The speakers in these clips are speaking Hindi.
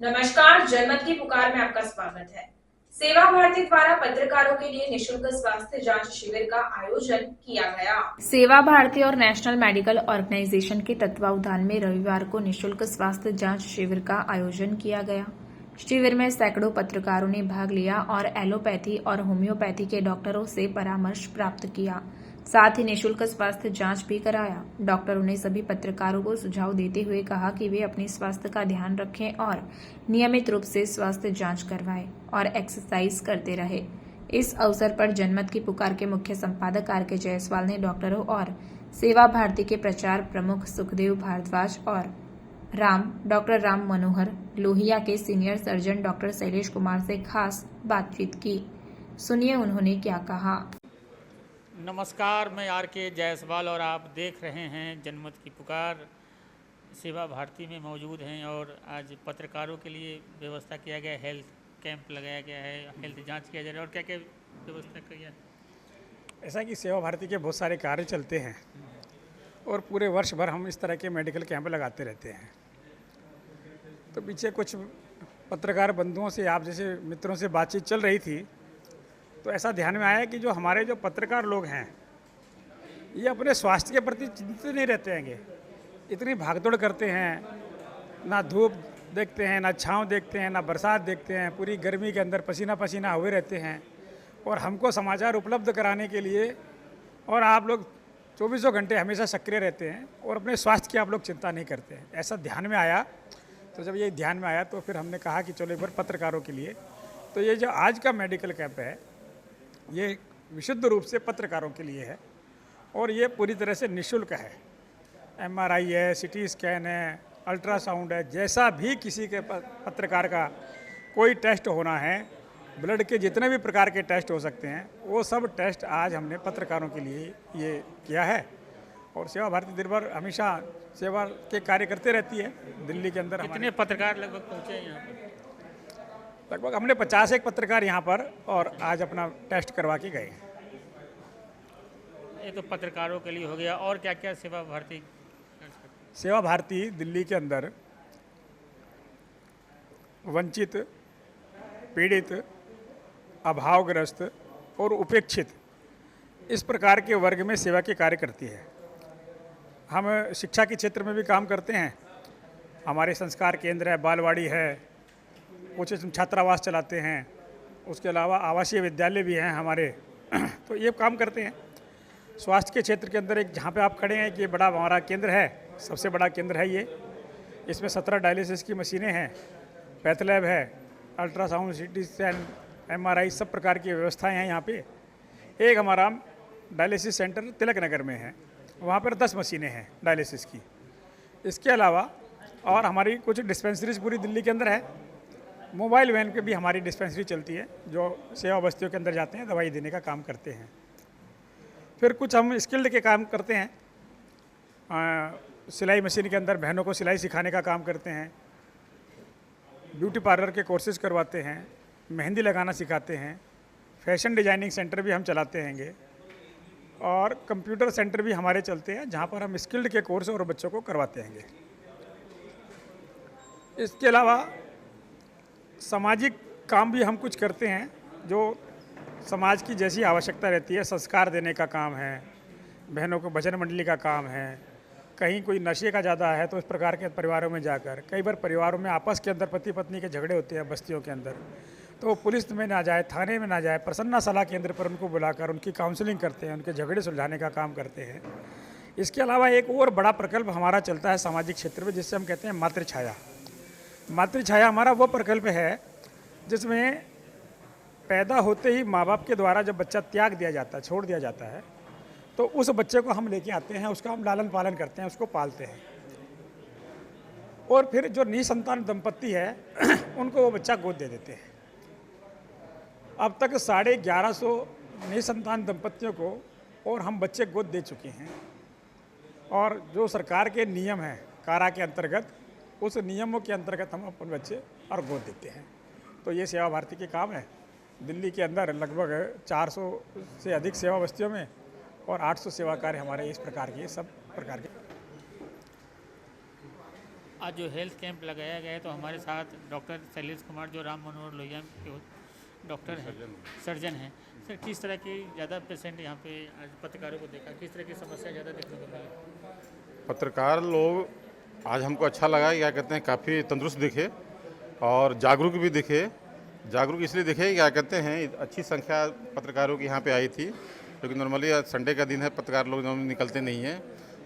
नमस्कार, जनमत की पुकार में आपका स्वागत है। सेवा भारती द्वारा पत्रकारों के लिए निशुल्क स्वास्थ्य जांच शिविर का आयोजन किया गया। सेवा भारती और नेशनल मेडिकल ऑर्गेनाइजेशन के तत्वावधान में रविवार को निशुल्क स्वास्थ्य जांच शिविर का आयोजन किया गया। शिविर में सैकड़ों पत्रकारों ने भाग लिया और एलोपैथी और होम्योपैथी के डॉक्टरों से परामर्श प्राप्त किया। साथ ही निशुल्क स्वास्थ्य जांच भी कराया। डॉक्टरों ने सभी पत्रकारों को सुझाव देते हुए कहा कि वे अपने स्वास्थ्य का ध्यान रखें और नियमित रूप से स्वास्थ्य जांच करवाएं और एक्सरसाइज करते रहे। इस अवसर पर जनमत की पुकार के मुख्य संपादक आर.के. जायसवाल ने डॉक्टरों और सेवा भारती के प्रचार प्रमुख सुखदेव भारद्वाज और डॉक्टर राम मनोहर लोहिया के senior surgeon doctor Shailesh Kumar से खास बातचीत की। सुनिए उन्होंने क्या कहा। नमस्कार, मैं आर.के. जायसवाल और आप देख रहे हैं जनमत की पुकार। सेवा भारती में मौजूद हैं और आज पत्रकारों के लिए व्यवस्था किया गया, हेल्थ कैंप लगाया गया है, हेल्थ जांच किया जा रहा है और क्या क्या व्यवस्था किया है। ऐसा कि सेवा भारती के बहुत सारे कार्य चलते हैं और पूरे वर्ष भर हम इस तरह के मेडिकल कैंप लगाते रहते हैं। तो पीछे कुछ पत्रकार बंधुओं से, आप जैसे मित्रों से बातचीत चल रही थी, तो ऐसा ध्यान में आया कि जो हमारे जो पत्रकार लोग हैं ये अपने स्वास्थ्य के प्रति चिंतित नहीं रहते हैंगे। इतनी भागदौड़ करते हैं, ना धूप देखते हैं, ना छांव देखते हैं, ना बरसात देखते हैं, पूरी गर्मी के अंदर पसीना पसीना हुए रहते हैं और हमको समाचार उपलब्ध कराने के लिए और आप लोग चौबीसों घंटे हमेशा सक्रिय रहते हैं और अपने स्वास्थ्य की आप लोग चिंता नहीं करते हैं। ऐसा ध्यान में आया। तो जब ये ध्यान में आया तो फिर हमने कहा कि चलो एक बार पत्रकारों के लिए, तो ये जो आज का मेडिकल कैंप है ये विशुद्ध रूप से पत्रकारों के लिए है और ये पूरी तरह से निःशुल्क है। MRI है, CT स्कैन है, अल्ट्रासाउंड है, जैसा भी किसी के पत्रकार का कोई टेस्ट होना है, ब्लड के जितने भी प्रकार के टेस्ट हो सकते हैं वो सब टेस्ट आज हमने पत्रकारों के लिए ये किया है। और सेवा भारती दिन भर हमेशा सेवा के कार्य करते रहती है। दिल्ली के अंदर कितने पत्रकार लगभग पहुँचे हैं यहाँ पर? लगभग हमने 51 पत्रकार यहाँ पर और आज अपना टेस्ट करवा के गए। ये तो पत्रकारों के लिए हो गया, और क्या क्या सेवा भारती? सेवा भारती दिल्ली के अंदर वंचित, पीड़ित, अभावग्रस्त और उपेक्षित इस प्रकार के वर्ग में सेवा के कार्य करती है। हम शिक्षा के क्षेत्र में भी काम करते हैं। हमारे संस्कार केंद्र है, बालवाड़ी है, कुछ छात्रावास चलाते हैं, उसके अलावा आवासीय विद्यालय भी हैं हमारे। तो ये काम करते हैं। स्वास्थ्य के क्षेत्र के अंदर एक जहाँ पे आप खड़े हैं कि ये बड़ा हमारा केंद्र है, सबसे बड़ा केंद्र है ये। इसमें 17 डायलिसिस की मशीनें हैं, पैथ लैब है, अल्ट्रासाउंड, CT स्कैन, MRI सब प्रकार की व्यवस्थाएं हैं यहाँ पे। एक हमारा डायलिसिस सेंटर तिलक नगर में है, वहाँ पर 10 मशीनें हैं डायलिसिस की। इसके अलावा और हमारी कुछ डिस्पेंसरीज पूरी दिल्ली के अंदर है। मोबाइल वैन पे भी हमारी डिस्पेंसरी चलती है जो सेवा बस्तियों के अंदर जाते हैं, दवाई देने का काम करते हैं। फिर कुछ हम स्किल्ड के काम करते हैं। सिलाई मशीन के अंदर बहनों को सिलाई सिखाने का काम करते हैं, ब्यूटी पार्लर के कोर्सेज करवाते हैं, मेहंदी लगाना सिखाते हैं, फैशन डिजाइनिंग सेंटर भी हम चलाते हैंगे और कंप्यूटर सेंटर भी हमारे चलते हैं जहाँ पर हम स्किल्ड के कोर्स और बच्चों को करवाते हैंगे। इसके अलावा सामाजिक काम भी हम कुछ करते हैं जो समाज की जैसी आवश्यकता रहती है। संस्कार देने का काम है, बहनों को भजन मंडली का काम है, कहीं कोई नशे का ज़्यादा है तो इस प्रकार के परिवारों में जाकर, कई बार परिवारों में आपस के अंदर पति पत्नी के झगड़े होते हैं बस्तियों के अंदर, तो पुलिस में ना जाए, थाने में ना जाए, प्रसन्ना सलाह केंद्र पर उनको बुलाकर उनकी काउंसलिंग करते हैं, उनके झगड़े सुलझाने का काम करते हैं। इसके अलावा एक और बड़ा प्रकल्प हमारा चलता है सामाजिक क्षेत्र में, जिससे हम कहते हैं मातृछाया। मातृछाया हमारा वो प्रकल्प है जिसमें पैदा होते ही माँ बाप के द्वारा जब बच्चा त्याग दिया जाता है, छोड़ दिया जाता है, तो उस बच्चे को हम लेके आते हैं, उसका हम लालन पालन करते हैं, उसको पालते हैं और फिर जो निसंतान दंपत्ति है उनको वो बच्चा गोद दे देते हैं। अब तक 1150 निसंतान दंपत्तियों को और हम बच्चे गोद दे चुके हैं और जो सरकार के नियम हैं कारा के अंतर्गत, उस नियमों के अंतर्गत हम अपने बच्चे और गोद देते हैं। तो ये सेवा भारती के काम है। दिल्ली के अंदर लगभग 400 से अधिक सेवा बस्तियों में और 800 सेवा कार्य हमारे इस प्रकार के, सब प्रकार के। आज जो हेल्थ कैंप लगाया गया है तो हमारे साथ डॉक्टर शैलेश कुमार जो राम मनोहर लोहिया के डॉक्टर हैं, सर्जन हैं। सर, किस तरह की ज़्यादा पेशेंट यहाँ पे आज पत्रकारों को देखा, किस तरह की समस्या ज़्यादा देखने को मिली? पत्रकार लोग आज हमको अच्छा लगा, क्या कहते हैं, काफ़ी तंदुरुस्त दिखे और जागरूक भी दिखे। जागरूक इसलिए दिखे, क्या कहते हैं, अच्छी संख्या पत्रकारों की यहाँ पे आई थी, क्योंकि नॉर्मली आज संडे का दिन है, पत्रकार लोग निकलते नहीं हैं,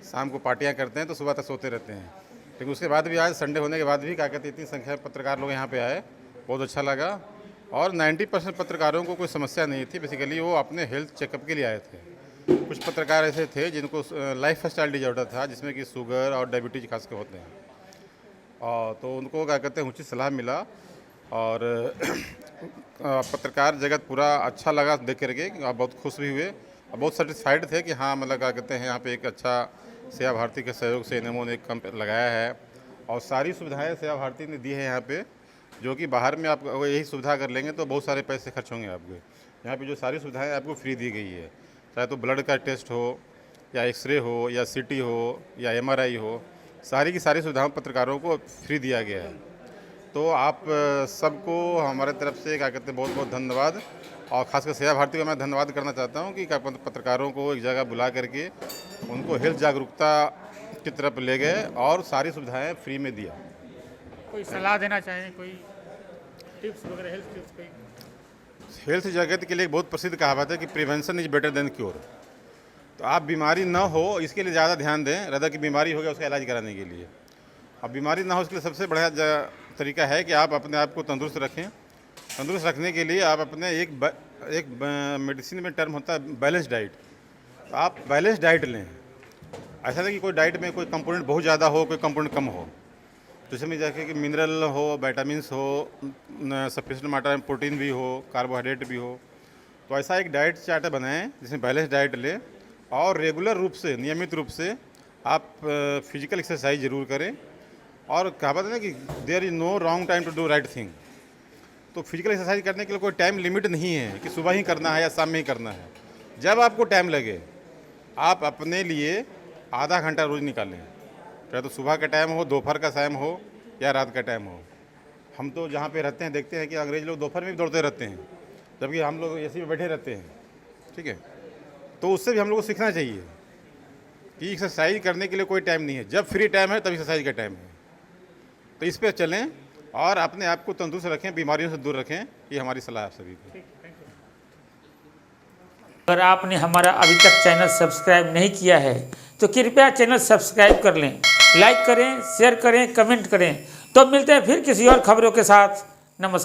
शाम को पार्टियाँ करते हैं तो सुबह तक सोते रहते हैं। लेकिन उसके बाद भी आज संडे होने के बाद भी क्या कहते हैं, इतनी संख्या में पत्रकार लोग यहाँ पे आए, बहुत अच्छा लगा। और 90% पत्रकारों को कोई समस्या नहीं थी, बेसिकली वो अपने हेल्थ चेकअप के लिए आए थे। कुछ पत्रकार ऐसे थे जिनको लाइफ स्टाइल डिजॉर्डर था, जिसमें कि शुगर और डायबिटीज खास कर होते हैं, और तो उनको क्या कहते हैं उचित सलाह मिला। और पत्रकार जगत पूरा अच्छा लगा देख करके, बहुत खुश भी हुए और बहुत सेटिस्फाइड थे कि हाँ, मतलब क्या कहते हैं, यहाँ पे एक अच्छा सेवा भारती के सहयोग से इन्होंने ने एक कैंप लगाया है और सारी सुविधाएं सेवा भारती ने दी है यहाँ पे, जो कि बाहर में आप यही सुविधा कर लेंगे तो बहुत सारे पैसे खर्च होंगे आपके। यहाँ पे जो सारी सुविधाएं आपको फ्री दी गई है, चाहे तो ब्लड का टेस्ट हो या एक्सरे हो या सीटी हो या MRI हो, सारी की सारी सुविधाएं पत्रकारों को फ्री दिया गया है। तो आप सबको हमारे तरफ से क्या कहते हैं बहुत बहुत धन्यवाद, और खासकर सेवा भारती को मैं धन्यवाद करना चाहता हूँ कि पत्रकारों को एक जगह बुला करके उनको हेल्थ जागरूकता की तरफ ले गए और सारी सुविधाएं फ्री में दिया। कोई सलाह देना चाहें, कोई टिप्स वगैरह, हेल्थ टिप्स कोई? हेल्थ जगत के लिए एक बहुत प्रसिद्ध कहावत है कि prevention is better than cure. तो आप बीमारी ना हो इसके लिए ज़्यादा ध्यान दें, रदा की बीमारी हो गया उसका इलाज कराने के लिए। अब बीमारी ना हो इसके लिए सबसे बढ़िया तरीका है कि आप अपने आप को तंदुरुस्त रखें। तंदुरुस्त रखने के लिए आप अपने एक मेडिसिन में टर्म होता है बैलेंस डाइट, तो आप बैलेंस डाइट लें। ऐसा नहीं कि कोई डाइट में कोई कंपोनेंट बहुत ज़्यादा हो, कोई कंपोनेंट कम हो। तो इसमें जाके कि मिनरल हो, विटामिन्स हो, सफिशिएंट मात्रा में प्रोटीन भी हो, कार्बोहाइड्रेट भी हो। तो ऐसा एक डाइट चार्ट बनाएं जिसमें बैलेंस डाइट लें और रेगुलर रूप से, नियमित रूप से आप फिजिकल एक्सरसाइज ज़रूर करें। और कहावत है ना कि there is no wrong time to do right thing. तो फिजिकल एक्सरसाइज करने के लिए कोई टाइम लिमिट नहीं है कि सुबह ही करना है या शाम में ही करना है। जब आपको टाइम लगे आप अपने लिए आधा घंटा रोज़ निकालें, चाहे तो सुबह का टाइम हो, दोपहर का टाइम हो या रात का टाइम हो। हम तो जहाँ पे रहते हैं देखते हैं कि अंग्रेज लोग दोपहर में भी दौड़ते रहते हैं, जबकि हम लोग एसी में बैठे रहते हैं, ठीक है। तो उससे भी हम लोग को सीखना चाहिए कि एक्सरसाइज करने के लिए कोई टाइम नहीं है, जब फ्री टाइम है तब एक्सरसाइज का टाइम है। तो इस पर चलें और अपने आप को तंदुरुस्त रखें, बीमारियों से दूर रखें, ये हमारी सलाह है आप सभी को। अगर आपने हमारा अभी तक चैनल सब्सक्राइब नहीं किया है तो कृपया चैनल सब्सक्राइब कर लें, लाइक करें, शेयर करें, कमेंट करें। तो मिलते हैं फिर किसी और खबरों के साथ। नमस्कार।